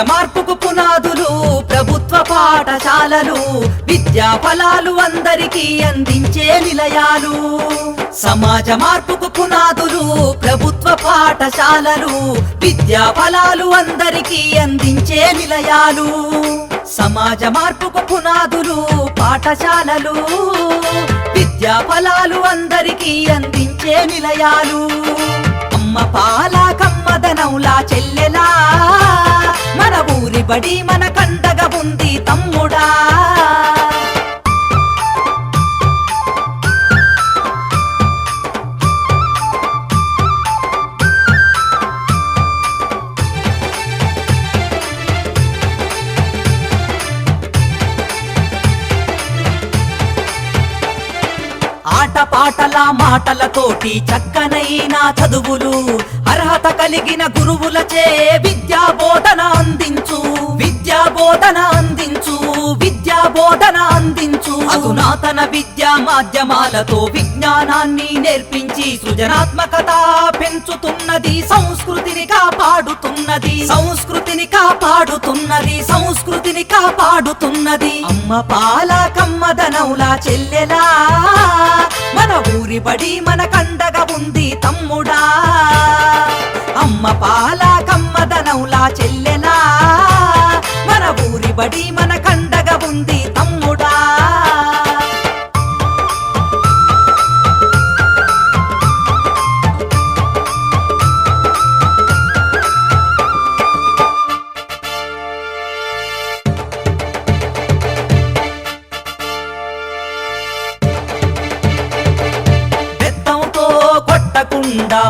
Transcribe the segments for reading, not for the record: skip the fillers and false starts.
మార్పుకు పునాదులు ప్రభుత్వ పాఠశాలలు, విద్యా ఫలాలు అందరికీ అందించే నిలయాలు. సమాజ మార్పుకు పునాదులు ప్రభుత్వ పాఠశాలలు, విద్యా ఫలాలు అందరికీ అందించే నిలయాలు. సమాజ మార్పుకు పునాదులు పాఠశాలలు, విద్యా ఫలాలు అందరికీ అందించే నిలయాలు. అమ్మ పాల కమ్మదనంలా చెల్లెలా, మన ఊరి బడి మన కండగా ఉంది తమ్ముడా. ఆటపాటల మాటలతోటి చక్కనైన చదువులు, అర్హత కలిగిన గురువులచే విద్యా బోధన అందించు, విద్యా బోధన అందించు, విద్యా బోధన అందించు. అధునాతన విద్యా మాధ్యమాలతో విజ్ఞానాన్ని నేర్పించి సృజనాత్మకత పెంచుతున్నది, సంస్కృతిని కాపాడుతున్నది, సంస్కృతిని కాపాడుతున్నది, సంస్కృతిని కాపాడుతున్నది. అమ్మ పాల కమ్మదనంలా చెల్లెలా, మన ఊరి బడి మన కండగా ఉంది తమ్ముడా. అమ్మ పాల కమ్మదనంలా చెల్లెలా, మన ఊరి బడి మన కండగా ఉంది తమ్ముడా.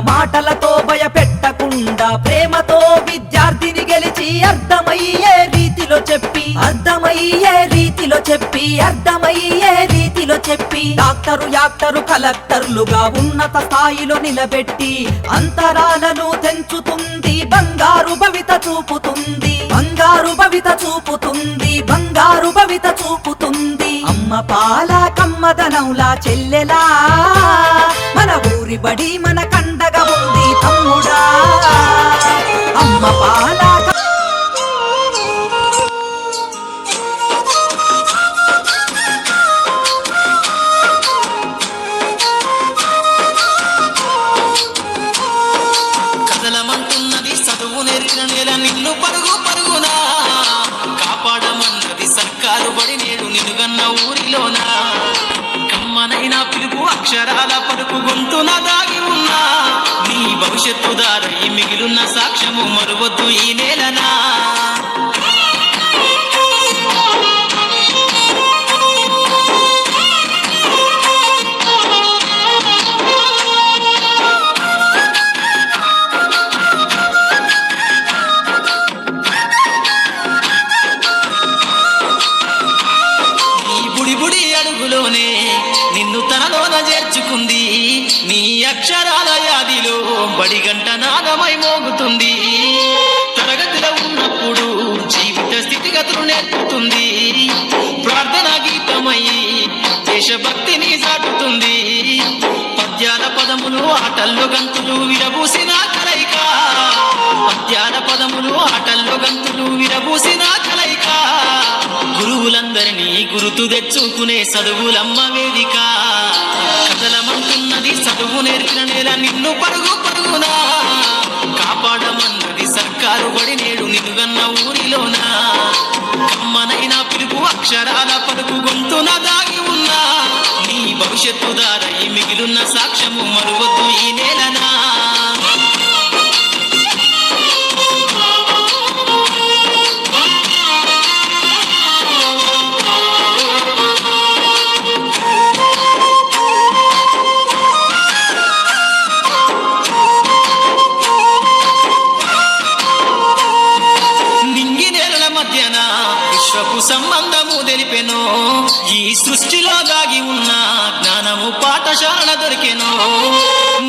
మాటలతో భయపెట్టకుండా ప్రేమతో విద్యార్థిని గెలిచి అర్థమయ్యే రీతిలో చెప్పి, అర్థమయ్యే రీతిలో చెప్పి, అర్థమయ్యే రీతిలో చెప్పి డాక్టరు యాక్టరు కలెక్టర్లుగా ఉన్నత స్థాయిలో నిలబెట్టి అంతరాలను తెంచుతుంది, బంగారు భవిత చూపుతుంది, బంగారు భవిత చూపుతుంది, బంగారు భవిత చూపుతుంది. అమ్మ పాల కమ్మదనంలా చెల్లెలా, మన ఊరి బడి మన కండగా ఉంది తమ్ముడా. అమ్మ పాల కదలమంటున్నది చదువు నేర్చిన నేల నిన్ను పరుగు పరుగునా, కాపాడమన్నది సర్కారు బడి నేడు నిలుగన్న ఊరిలోనా. కమ్మనైనా పిలుపు అక్షరాల పలుకు గొంతున దాగి ఉన్నా, నీ భవిష్యత్తు దారై మిగిలిన సాక్ష్యము మరువద్దు ఈ నేలనా. నిన్ను తనలోన చేర్చుకుంది, నీ అక్షరాల యాదిలో బడిగంట నాదమై మోగుతుంది. తరగతిలో ఉన్నప్పుడు జీవిత స్థితిగతులు నేర్పుతుంది, ప్రార్థనా గీతమై దేశభక్తిని చాటుతుంది. పద్యాల పదములు ఆటల్లో గంతులు విరబూసిన కలయిక, పద్యాల పదములు ఆటల్లో గంతులు విరబూసిన కలయిక. గురువులందరినీ గురుతు తెచ్చుకునే చదువులమ్మ వేదిక. కదలమంటున్నది చదువు నేర్పిన నేల నిన్ను పరుగు పరుగునా, కాపాడమన్నది సర్కారు బడి నేడు నిలుగన్న ఊరిలోనా. కమ్మనైనా పిలుపు అక్షరాల పలుకు గొంతున దాగి ఉన్నా, నీ భవిష్యత్తు దారై మిగిలిన సాక్ష్యము మరువద్దు ఈ నేలనా. విశ్వపు సంబంధము తెలిపెనో, ఈ సృష్టిలో దాగి ఉన్న జ్ఞానము పాఠశాల దొరికెనో.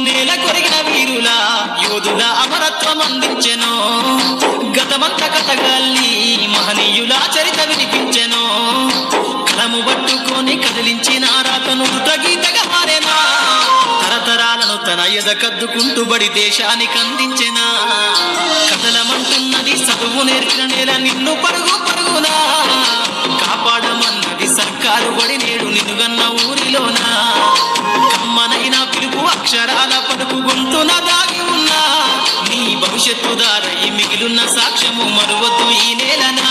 నేల కొరిగిన వీరుల యోధుల అమరత్వం అందించెనో, గతమంత కథగాల్ని మహనీయుల చరిత వినిపించెనో. కలము పట్టుకొని కదిలించిన రాతను గీతగా మారేనా, తరతరాలను తన ఎద కద్దుకుంటూ బడి దేశానికి అందించెనా. కథలమంటున్నది ఉన్నది చదువు నేర్చిన నేల నిన్ను పరుగు పరుగునా కాపాడమన్నది సర్కారు బడి నేడు నిన్నుగన్న ఊరిలోనా కమ్మనైన పిలుపు అక్షరాల పలుకు గొంతున దాగి ఉన్నా నీ భవిష్యత్తు దారై మిగిలున్న సాక్ష్యము మరువద్దు ఈ నేలనా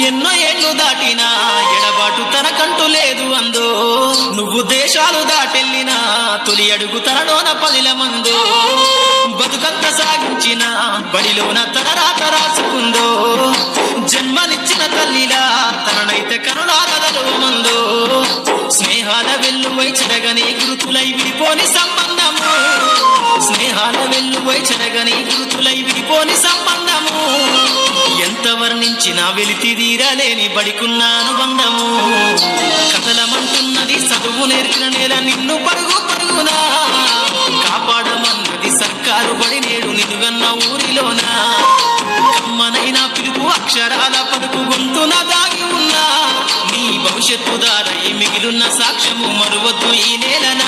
ఎన్నో ఏళ్ళు దాటినా ఎడబాటు తనకంటూ లేదు అందో నువ్వు దేశాలు దాటెళ్ళినా తొలి అడుగు తనలోన పదిల మందో బతుకంత సాగించిన బడిలోన తన రాత రాసుకుందో జన్మనిచ్చిన తల్లిలా తననైతే కనులారదలో మందో స్నేహాల వెల్లువై చెరగని గురుతులై విడిపోని సంబంధము స్నేహాల వెల్లువై చెరగని గురుతులై విడిపోని సంబంధము ఎంత వర్ణించినా వెలితి తీరలేని బడికున్న అనుబంధము కథలమంటున్నది చదువు నేర్చిన నేల నిన్ను పరుగు పరుగునా కాపాడమన్నది సర్కారు బడి నేడు నిన్నుగన్న ఊరిలోనా కమ్మనైన పిలుపు అక్షరాల పలుకు గొంతున దాగి ఉన్నా నీ భవిష్యత్తు దారై మిగిలున్న సాక్ష్యము మరువద్దు ఈ నేలనా